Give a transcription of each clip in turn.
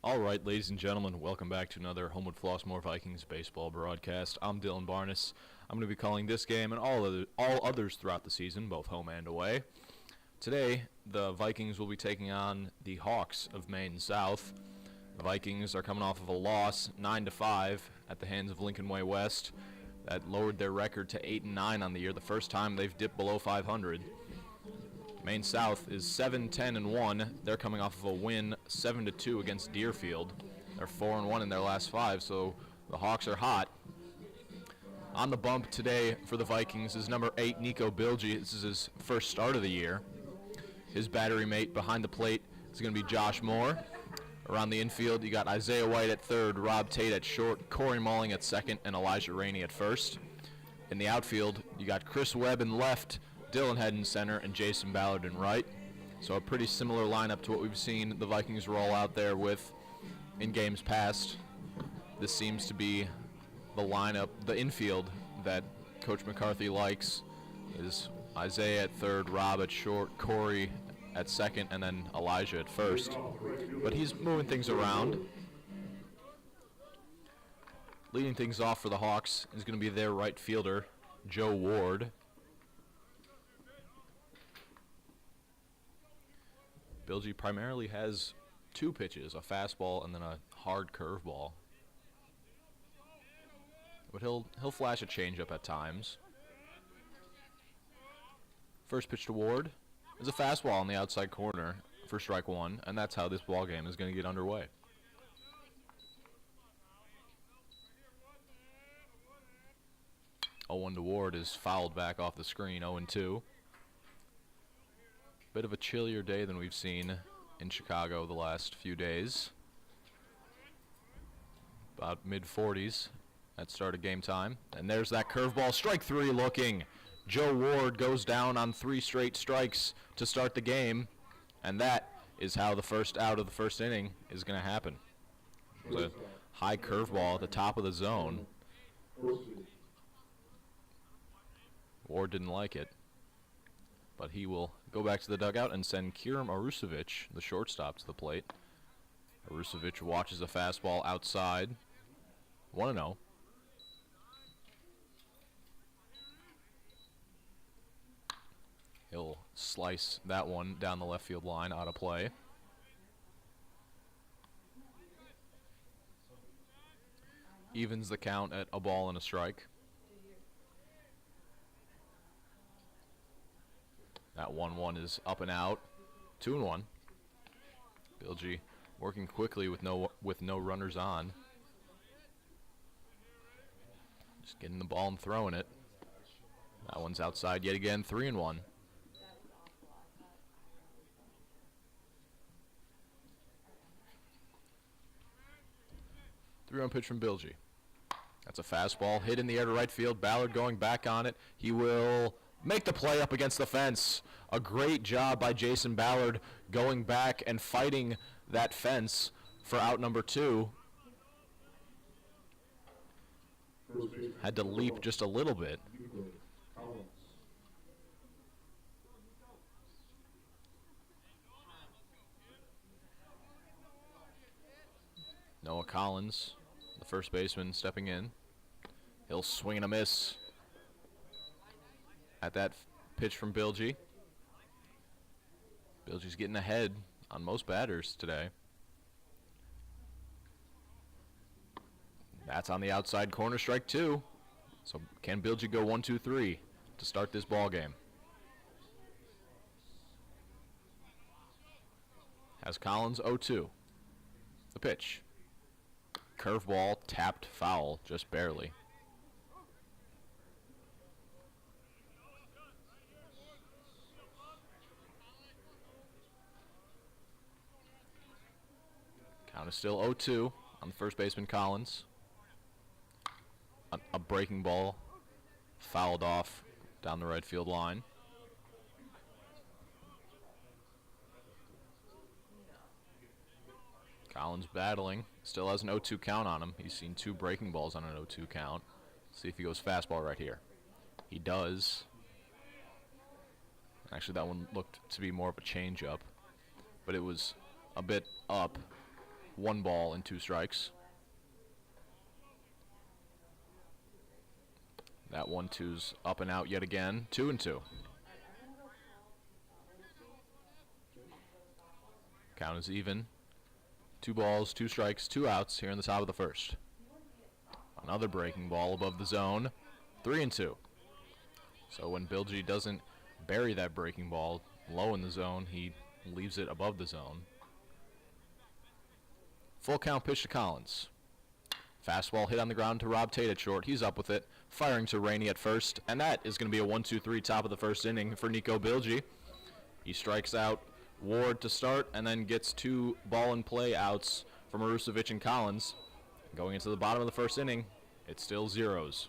All right, ladies and gentlemen, welcome back to another Homewood-Flossmoor Vikings baseball broadcast. I'm Dylan Barnes. I'm going to be calling this game and all others throughout the season, both home and away. Today, the Vikings will be taking on the Hawks of Maine South. The Vikings are coming off of a loss, 9-5, at the hands of Lincoln Way West. That lowered their record to 8-9 on the year, the first time they've dipped below 500. Maine South is 7-10-1. They're coming off of a win 7-2 against Deerfield. They're 4-1 in their last 5, so the Hawks are hot. On the bump today for the Vikings is number 8, Nico Bilgi. This is his first start of the year. His battery mate behind the plate is going to be Josh Moore. Around the infield, you got Isaiah White at third, Rob Tate at short, Corey Malling at second, and Elijah Rainey at first. In the outfield, you got Chris Webb in left, Dylan Head in center, and Jason Ballard in right. So a pretty similar lineup to what we've seen the Vikings roll out there with in games past. This seems to be the lineup, the infield that Coach McCarthy likes. Is Isaiah at third, Rob at short, Corey at second, and then Elijah at first. But he's moving things around. Leading things off for the Hawks is going to be their right fielder, Joe Ward. Bilgi primarily has two pitches, a fastball and then a hard curveball. But he'll flash a changeup at times. First pitch to Ward is a fastball on the outside corner for strike one, and that's how this ball game is going to get underway. 0-1 to Ward is fouled back off the screen, 0-2. Bit of a chillier day than we've seen in Chicago the last few days. About mid-40s at start of game time. And there's that curveball, strike three looking. Joe Ward goes down on 3 straight strikes to start the game. And that is how the first out of the first inning is going to happen. It was a high curveball at the top of the zone. Ward didn't like it, but he will go back to the dugout and send Kirim Arusevic, the shortstop, to the plate. Arusevic watches a fastball outside. 1-0. He'll slice that one down the left field line, out of play. Evens the count at a ball and a strike. That 1-1 is up and out. 2-1. Bilgi working quickly with no runners on. Just getting the ball and throwing it. That one's outside yet again. 3-1. Three-run pitch from Bilgi. That's a fastball hit in the air to right field. Ballard going back on it. He will make the play up against the fence. A great job by Jason Ballard going back and fighting that fence for out number 2. Had to leap just a little bit. Noah Collins, the first baseman, stepping in. He'll swing and a miss at that pitch from Bilgi. Bilgi's getting ahead on most batters today. That's on the outside corner, strike 2. So can Bilgi go 1-2-3 to start this ball game? Has Collins 0-2. The pitch. Curveball tapped foul, just barely. Count is still 0-2 on the first baseman, Collins. A breaking ball fouled off down the right field line. Collins battling. Still has an 0-2 count on him. He's seen 2 breaking balls on an 0-2 count. See if he goes fastball right here. He does. Actually, that one looked to be more of a changeup, but it was a bit up 1 ball and 2 strikes. That 1-2's up and out yet again. 2-2. Count is even. 2 balls, 2 strikes, 2 outs here in the top of the first. Another breaking ball above the zone. 3-2. So when Bilgi doesn't bury that breaking ball low in the zone, he leaves it above the zone. Full count pitch to Collins. Fastball hit on the ground to Rob Tate at short. He's up with it. Firing to Rainey at first. And that is going to be a 1-2-3 top of the first inning for Nico Bilgi. He strikes out Ward to start and then gets 2 ball and play outs from Arusevich and Collins. Going into the bottom of the first inning, it's still 0s.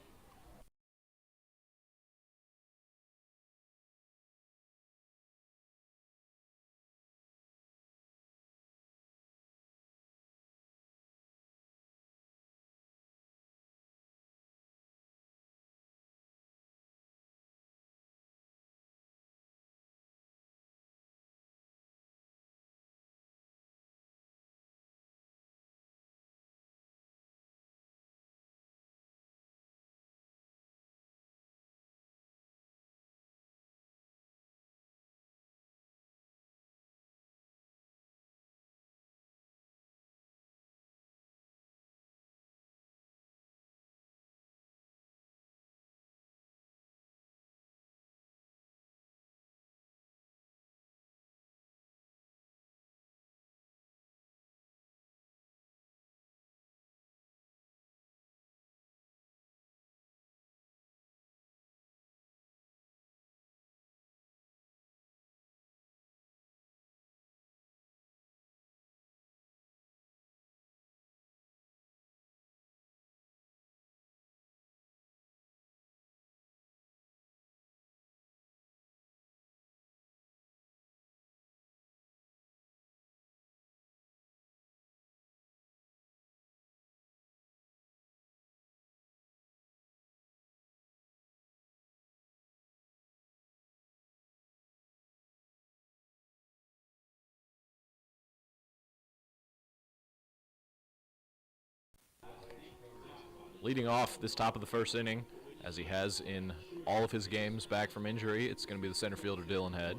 Leading off this top of the first inning, as he has in all of his games back from injury, it's going to be the center fielder Dylan Head.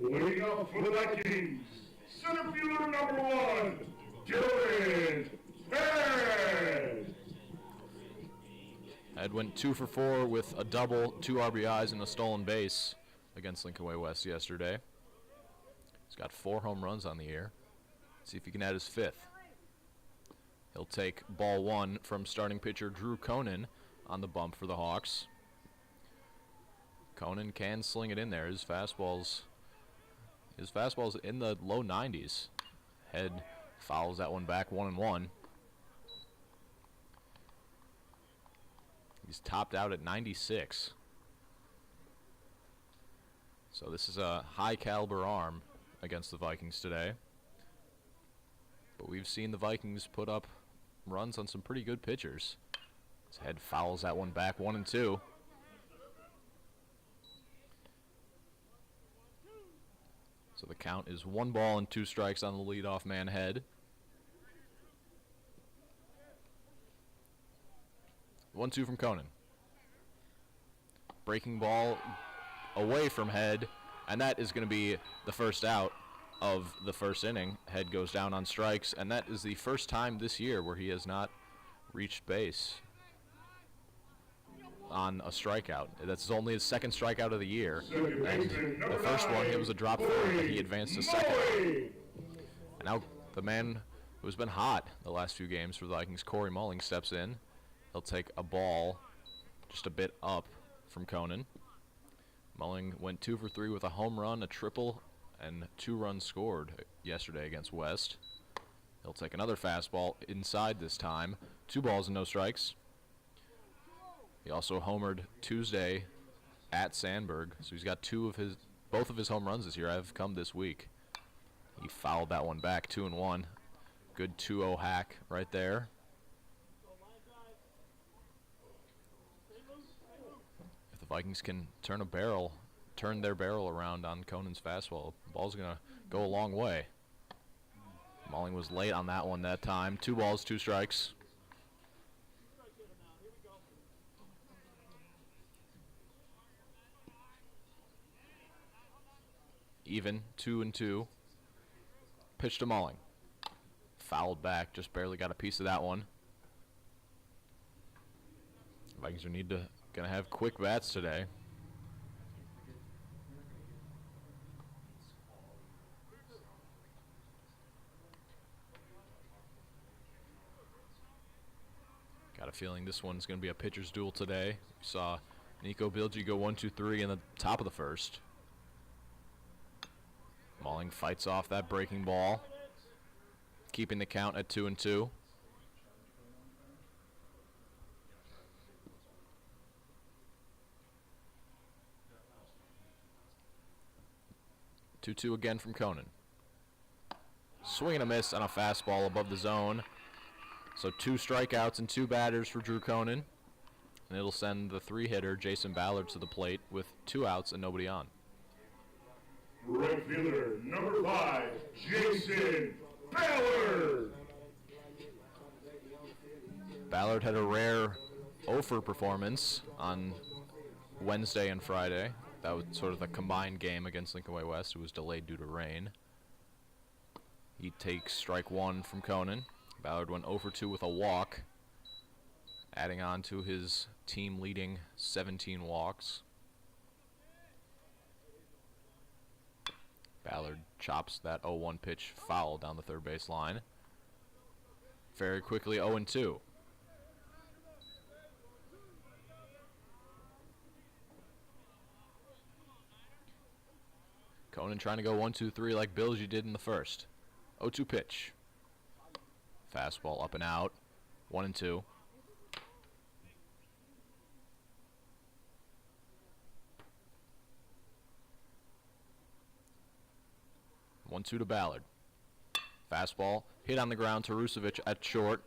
Leading off for the Vikings, center fielder number 1, Dylan Head. Head went 2 for 4 with a double, 2 RBIs, and a stolen base against Lincoln Way West yesterday. He's got 4 home runs on the year. See if he can add his 5th. He'll take ball 1 from starting pitcher Drew Conan on the bump for the Hawks. Conan can sling it in there. His fastball's in the low 90s. Head fouls that one back 1-1. He's topped out at 96. So this is a high caliber arm against the Vikings today. But we've seen the Vikings put up runs on some pretty good pitchers. His head fouls that one back 1-2. So the count is 1 ball and 2 strikes on the leadoff man Head. 1-2 from Conan. Breaking ball away from Head, and that is going to be the first out of the first inning. Head goes down on strikes, and that is the first time this year where he has not reached base on a strikeout. That's only his 2nd strikeout of the year. And the first one, it was a drop third, but he advanced to 2nd. And now the man who's been hot the last few games for the Vikings, Corey Mulling, steps in. He'll take a ball just a bit up from Conan. Mulling went 2 for 3 with a home run, a triple, and 2 runs scored yesterday against West. He'll take another fastball inside this time. 2 balls and no strikes. He also homered Tuesday at Sandburg, so he's got both of his home runs this year have come this week. He fouled that one back 2-1. Good 2-0 hack right there. If the Vikings can turn their barrel around on Conan's fastball, the ball's going to go a long way. Malling was late on that one that time. 2 balls, 2 strikes. Even, 2-2. Pitch to Malling. Fouled back, just barely got a piece of that one. Vikings are gonna have quick bats today. Got a feeling this one's gonna be a pitcher's duel today. We saw Nico Bilgi go 1-2-3 in the top of the first. Malling fights off that breaking ball, keeping the count at 2-2. Two again from Conan. Swing and a miss on a fastball above the zone. So 2 strikeouts and 2 batters for Drew Conan. And it'll send the 3-hitter Jason Ballard to the plate with 2 outs and nobody on. Right fielder, number 5, Jason Ballard. Ballard had a rare 0-for performance on Wednesday and Friday. That was sort of the combined game against Lincoln Way West. It was delayed due to rain. He takes strike 1 from Conan. Ballard went 0-for-2 with a walk, adding on to his team-leading 17 walks. Ballard chops that 0-1 pitch foul down the third base line. Very quickly 0-2. Conan trying to go 1-2-3 like Bilgi did in the first. 0-2 pitch. Fastball up and out. 1-2. One-two to Ballard. Fastball hit on the ground to Rusevic at short.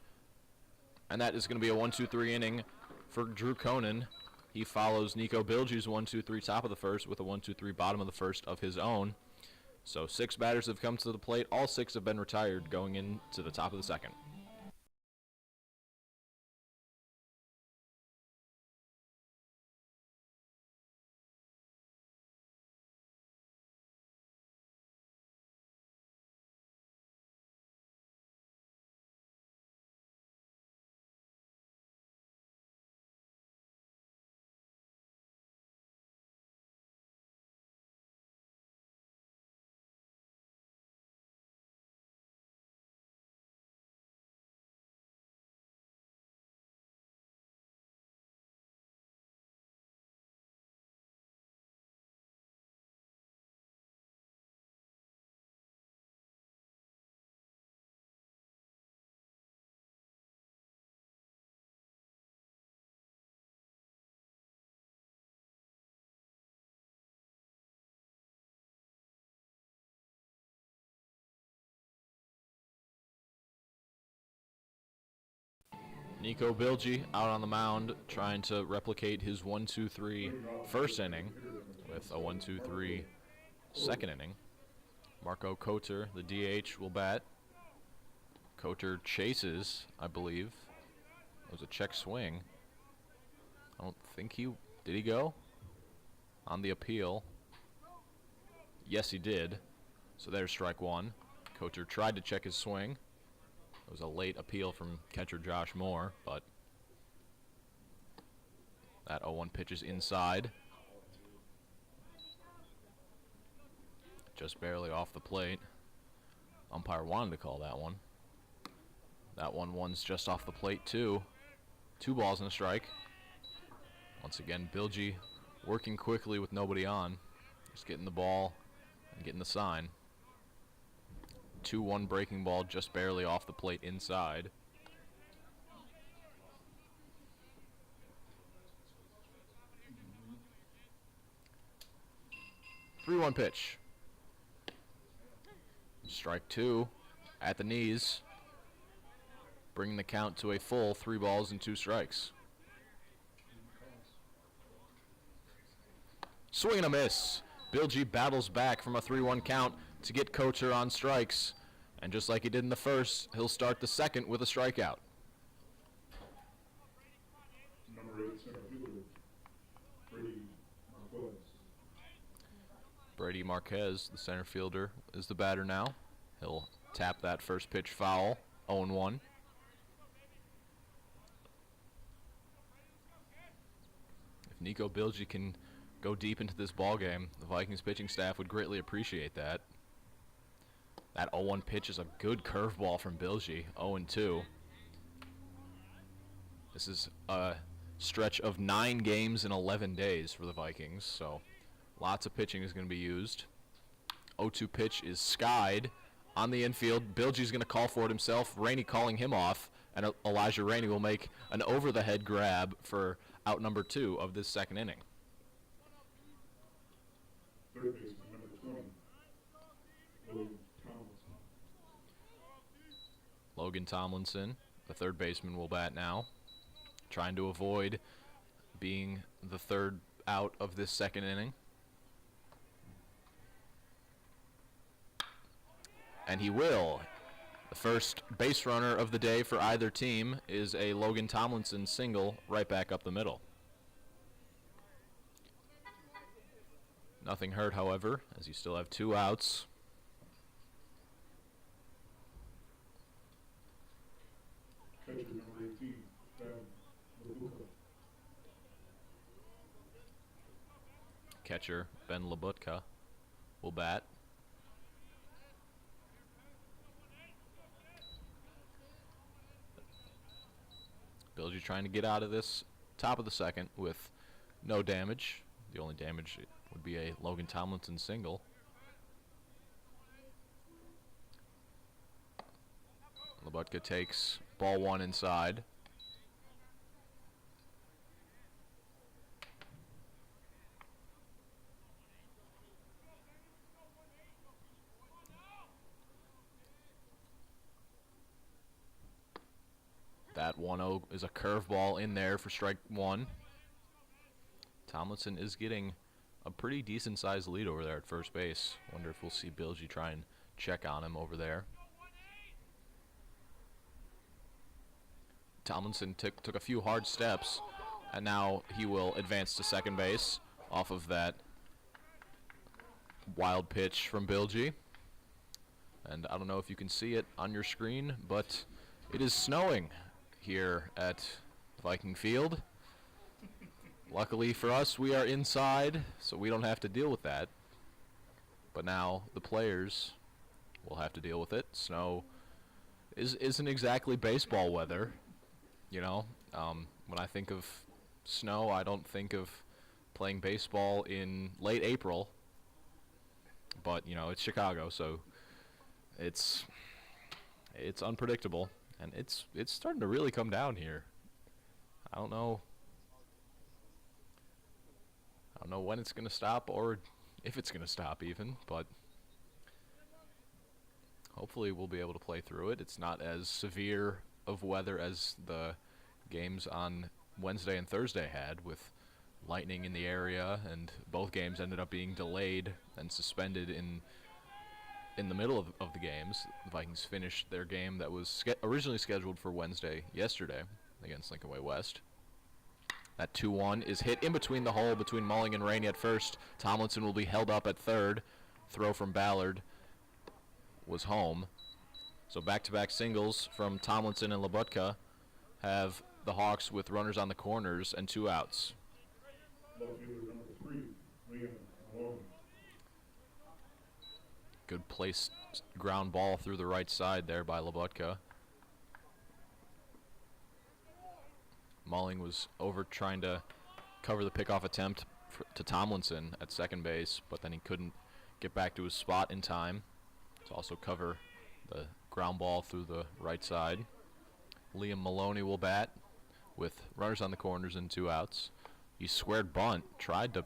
And that is going to be a 1-2-3 inning for Drew Conan. He follows Nico Bilgi's 1-2-3 top of the first with a 1-2-3 bottom of the first of his own. So 6 batters have come to the plate. All 6 have been retired going into the top of the second. Nico Bilgi out on the mound trying to replicate his 1-2-3 first inning with a 1-2-3 second inning. Marco Coter, the DH, will bat. Coter chases, I believe. It was a check swing. I don't think did he go? On the appeal. Yes, he did. So there's strike 1. Coter tried to check his swing. It was a late appeal from catcher Josh Moore, but that 0-1 pitch is inside. Just barely off the plate. Umpire wanted to call that one. That one's just off the plate too. 2 balls and a strike. Once again, Bilgi working quickly with nobody on. Just getting the ball and getting the sign. 2-1 breaking ball just barely off the plate inside. Three-one pitch. Strike 2 at the knees. Bringing the count to a full 3 balls and 2 strikes. Swing and a miss. Bilgi battles back from a 3-1 count to get Coter on strikes. And just like he did in the first, he'll start the second with a strikeout. Number 8 center fielder, Brady Marquez. Brady Marquez, the center fielder, is the batter now. He'll tap that first pitch foul, 0-1. If Nico Bilgi can go deep into this ballgame, the Vikings pitching staff would greatly appreciate that. That 0-1 pitch is a good curveball from Bilgi, 0-2. This is a stretch of 9 games in 11 days for the Vikings, so lots of pitching is going to be used. 0-2 pitch is skied on the infield. Bilgi's going to call for it himself. Rainey calling him off, and Elijah Rainey will make an over-the-head grab for out number 2 of this second inning. Third baseman, number 20, Logan Tomlinson. Logan Tomlinson, the third baseman, will bat now, trying to avoid being the third out of this second inning. And he will. The first base runner of the day for either team is a Logan Tomlinson single right back up the middle. Nothing hurt, however, as you still have 2 outs. Catcher, number 18, Ben Labuka. Catcher Ben Labutka will bat. Bilgi trying to get out of this top of the second with no damage. The only damage would be a Logan Tomlinson single. Labutka takes ball 1 inside. That 1-0 is a curveball in there for strike 1. Tomlinson is getting a pretty decent-sized lead over there at first base. Wonder if we'll see Bilgi try and check on him over there. Tomlinson took a few hard steps, and now he will advance to second base off of that wild pitch from Bilgi. And I don't know if you can see it on your screen, but it is snowing here at Viking Field. Luckily for us, we are inside, so we don't have to deal with that. But now the players will have to deal with it. Snow isn't exactly baseball weather, you know. When I think of snow, I don't think of playing baseball in late April. But, you know, it's Chicago, so it's unpredictable. And it's starting to really come down here. I don't know when it's going to stop or if it's going to stop even, but hopefully we'll be able to play through it. It's not as severe of weather as the games on Wednesday and Thursday had, with lightning in the area, and both games ended up being delayed and suspended in the middle of the games. The Vikings finished their game that was originally scheduled for Wednesday yesterday against Lincoln Way West. That 2-1 is hit in between the hole between Mulling and Rainey at first. Tomlinson will be held up at third. Throw from Ballard was home. So back-to-back singles from Tomlinson and Labutka have the Hawks with runners on the corners and 2 outs. Left fielder, number 3, Liam Maloney. Good placed ground ball through the right side there by Labutka. Mulling was over trying to cover the pickoff attempt to Tomlinson at second base, but then he couldn't get back to his spot in time to also cover the ground ball through the right side. Liam Maloney will bat with runners on the corners and 2 outs. He squared bunt, tried to,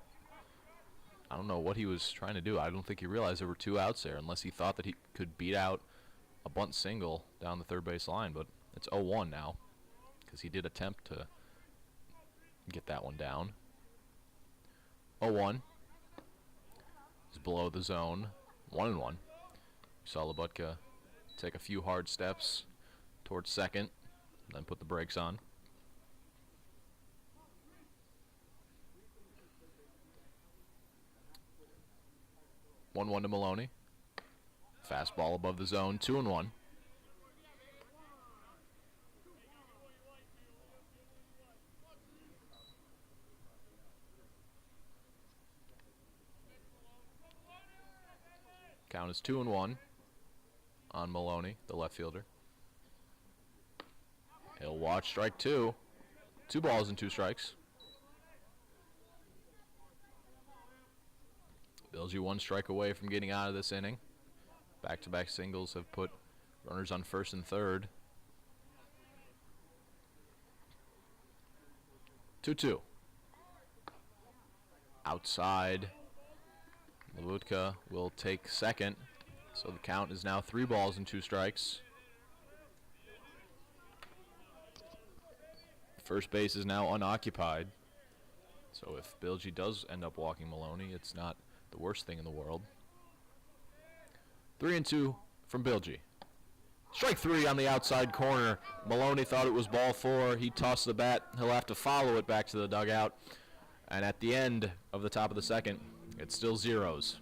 I don't know what he was trying to do. I don't think he realized there were 2 outs there, unless he thought that he could beat out a bunt single down the third base line, but it's 0-1 now, because he did attempt to get that one down. 0-1 is below the zone, 1-1. You saw Labutka take a few hard steps towards second, then put the brakes on. One to Maloney. Fastball above the zone, 2-1. Count is 2-1 on Maloney, the left fielder. He'll watch strike two. 2 balls and 2 strikes. Bilgi 1 strike away from getting out of this inning. Back-to-back singles have put runners on first and third. 2-2. Outside. Levutka will take second. So the count is now 3 balls and 2 strikes. First base is now unoccupied. So if Bilgi does end up walking Maloney, it's not the worst thing in the world. 3-2 from Bilgi. Strike 3 on the outside corner. Maloney thought it was ball 4. He tossed the bat. He'll have to follow it back to the dugout. And at the end of the top of the second, it's still zeros.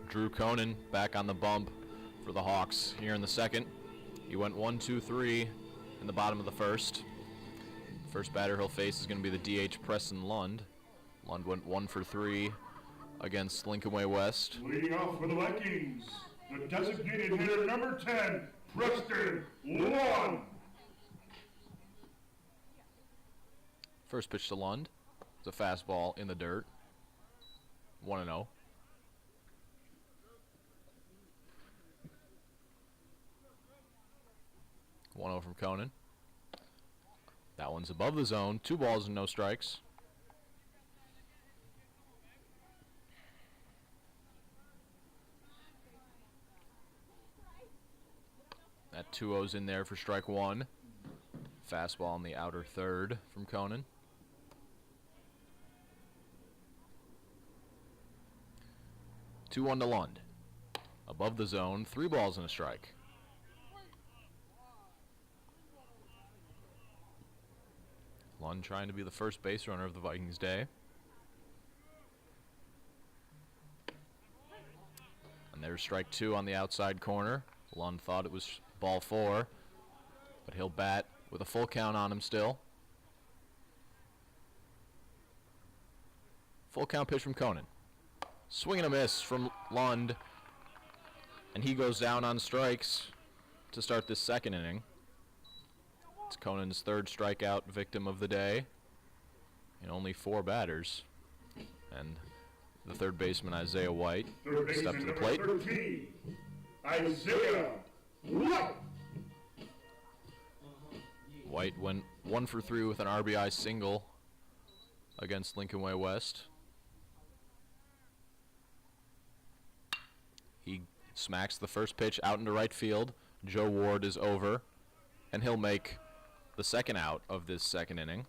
Drew Conan back on the bump for the Hawks here in the second. He went 1-2-3 in the bottom of the first. First batter he'll face is going to be the DH Preston Lund. Lund went 1 for 3 against Lincoln Way West. Leading off for the Vikings, the designated hitter number 10, Preston Lund. First pitch to Lund. It's a fastball in the dirt. 1-0. 1-0 from Conan. That one's above the zone. 2 balls and no strikes. That 2-0's in there for strike 1. Fastball on the outer third from Conan. Two 1 to Lund. Above the zone, 3 balls and a strike. Lund trying to be the first base runner of the Vikings day. And there's strike 2 on the outside corner. Lund thought it was ball 4, but he'll bat with a full count on him still. Full count pitch from Conan. Swing and a miss from Lund, and he goes down on strikes to start this second inning. It's Conan's third strikeout victim of the day in only 4 batters. And the third baseman, Isaiah White, stepped to the plate. 13, Isaiah White. White went 1 for 3 with an RBI single against Lincoln Way West. He smacks the first pitch out into right field. Joe Ward is over, and he'll make the second out of this second inning.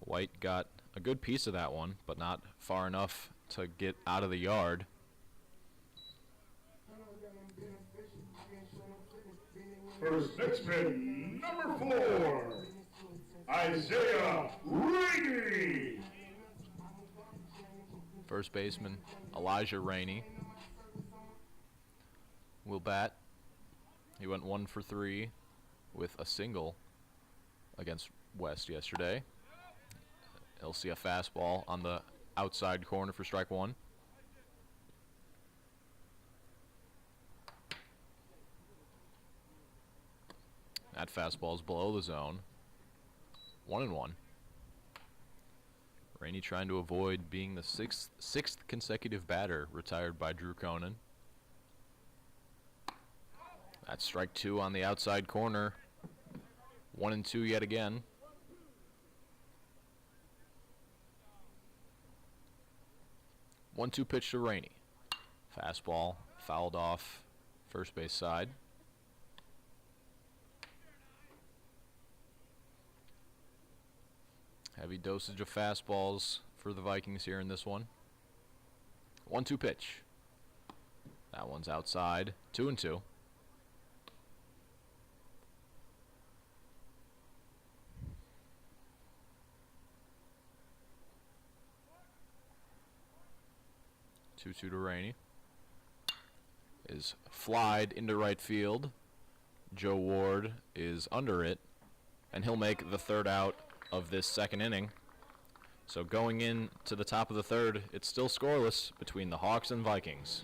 White got a good piece of that one, but not far enough to get out of the yard. First baseman, number 4, Isaiah Reedy. First baseman Elijah Rainey will bat. He went 1 for 3 with a single against West yesterday. He'll see a fastball on the outside corner for strike 1. That fastball is below the zone. 1-1. Rainey trying to avoid being the sixth consecutive batter retired by Drew Conan. That's strike 2 on the outside corner. 1-2 yet again. One-two pitch to Rainey. Fastball fouled off first base side. Heavy dosage of fastballs for the Vikings here in this one. 1-2 pitch. That one's outside. 2-2. Two to Rainey. Is flied into right field. Joe Ward is under it, and he'll make the third out of this second inning. So going in to the top of the third, it's still scoreless between the Hawks and Vikings.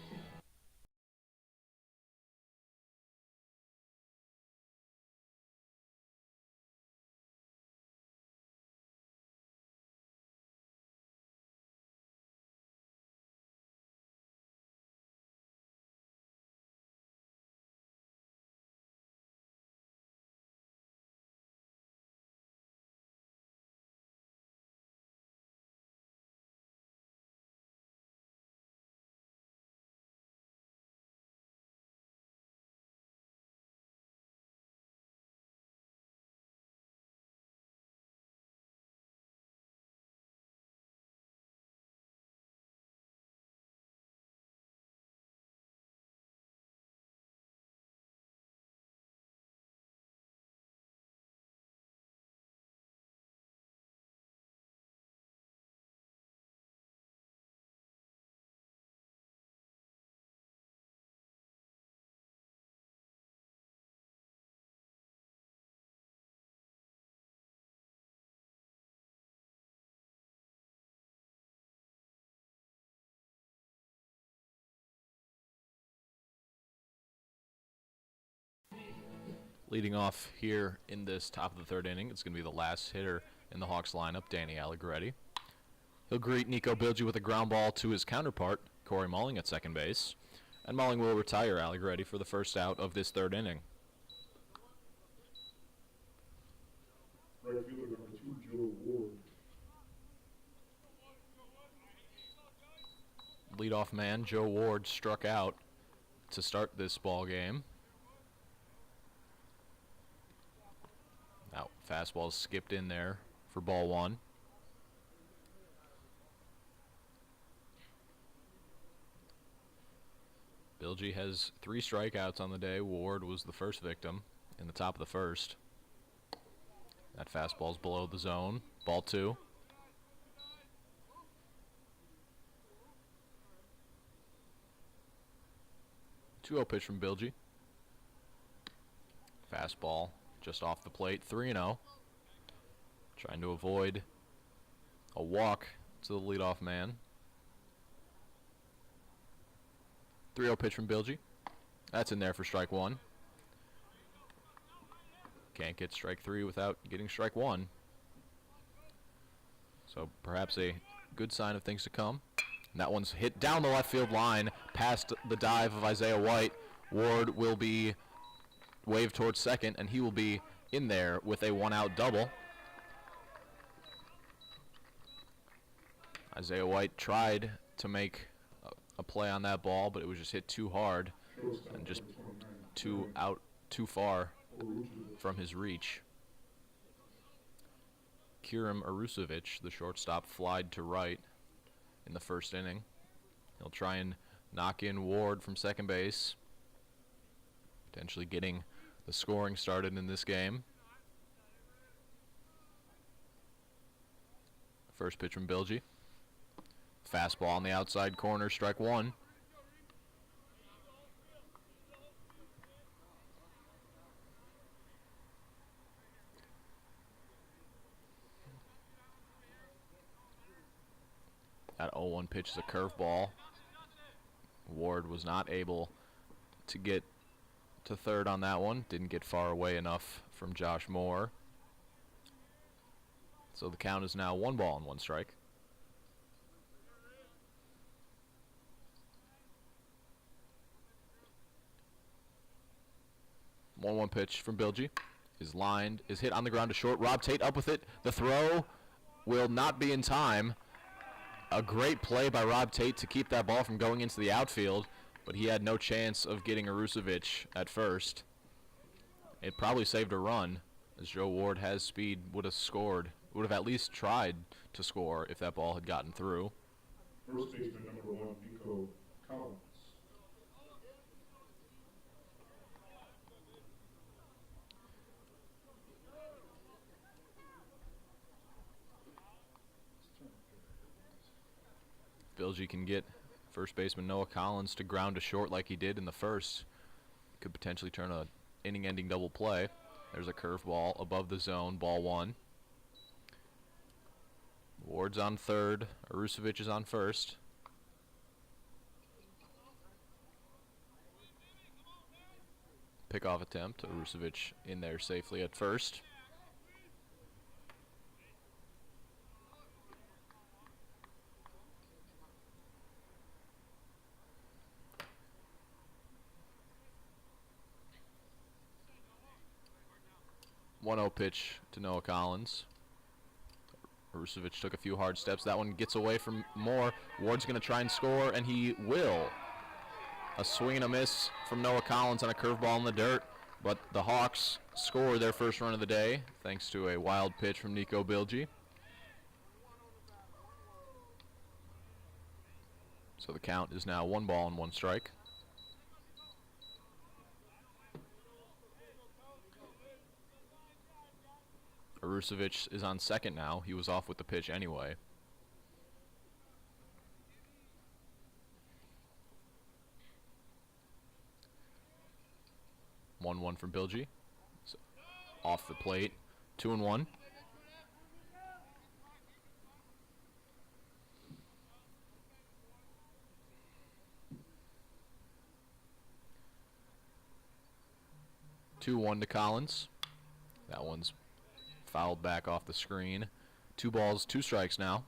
Leading off here in this top of the third inning, it's going to be the last hitter in the Hawks lineup, Danny Allegretti. He'll greet Nico Bilgi with a ground ball to his counterpart, Corey Mulling, at second base. And Mulling will retire Allegretti for the first out of this third inning. Right fielder number 2, Joe Ward. Leadoff man Joe Ward struck out to start this ball game. Now, fastball skipped in there for ball 1. Bilgi has 3 strikeouts on the day. Ward was the first victim in the top of the first. That fastball's below the zone. Ball 2. Two-0 pitch from Bilgi. Fastball just off the plate, 3-0. Trying to avoid a walk to the leadoff man. 3-0 pitch from Bilgi. That's in there for strike 1. Can't get strike 3 without getting strike 1. So perhaps a good sign of things to come. And that one's hit down the left field line past the dive of Isaiah White. Ward will be waved towards second, and he will be in there with a 1-out double. Isaiah White tried to make a play on that ball, but it was just hit too hard and just too far from his reach. Kirim Arusovic, the shortstop, flied to right in the first inning. He'll try and knock in Ward from second base, potentially getting the scoring started in this game. First pitch from Bilgi. Fastball on the outside corner, strike one. That 0-1 pitch is a curveball. Ward was not able to get to third on that one. Didn't get far away enough from Josh Moore. So the count is now 1 ball and 1 strike. One pitch from Bilgi is lined, is hit on the ground to short. Rob Tate up with it. The throw will not be in time. A great play by Rob Tate to keep that ball from going into the outfield, but he had no chance of getting Arusevich at first. It probably saved a run, as Joe Ward has speed, would have scored, would have at least tried to score if that ball had gotten through. First baseman number 1, Nico Collins. Bilgi can get first baseman Noah Collins to ground to short like he did in the first. Could potentially turn a inning-ending double play. There's a curveball above the zone, ball 1. Ward's on third. Arusevich is on first. Pickoff attempt. Arusevich in there safely at first. One-0 pitch to Noah Collins. Arusevich took a few hard steps. That one gets away from Moore. Ward's going to try and score, and he will. A swing and a miss from Noah Collins on a curveball in the dirt, but the Hawks score their first run of the day thanks to a wild pitch from Nico Bilgi. So the count is now 1 ball and 1 strike. Arusevich is on second now. He was off with the pitch anyway. One from Bilgi. So off the plate. 2-1. Two-1 to Collins. That one's fouled back off the screen. 2 balls, 2 strikes now.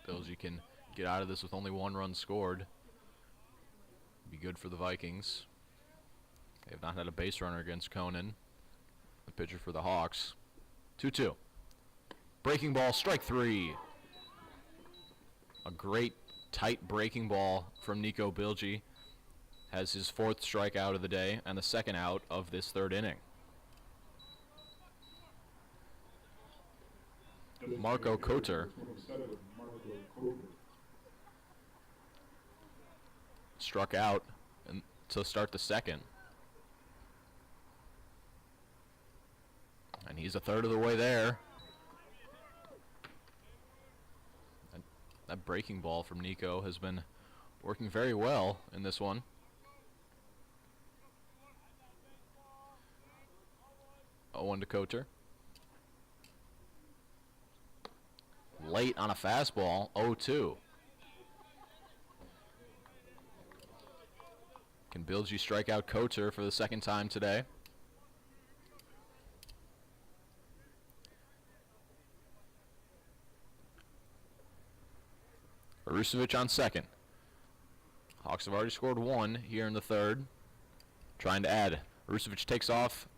Bilgi can get out of this with only 1 run scored. Be good for the Vikings. They have not had a base runner against Conan, the pitcher for the Hawks. 2-2. Breaking ball, strike 3. A great tight breaking ball from Nico Bilgi. Has his 4th strikeout of the day and the 2nd out of this 3rd inning. Marco Koter struck out to start the 2nd. And he's a third of the way there. And that breaking ball from Nico has been working very well in this one. 0-1 to Koter. Late on a fastball, 0-2. Can Bilgi strike out Koter for the 2nd time today? Arusevich on second. Hawks have already scored 1 here in the 3rd. Trying to add. Arusevich takes off.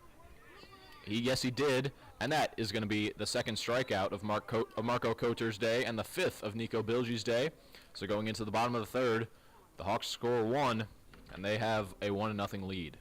Yes, he did. And that is going to be the 2nd strikeout of Marco Koter's day and the 5th of Nico Bilgi's day. So going into the bottom of the 3rd, the Hawks score 1, and they have a 1-0 lead.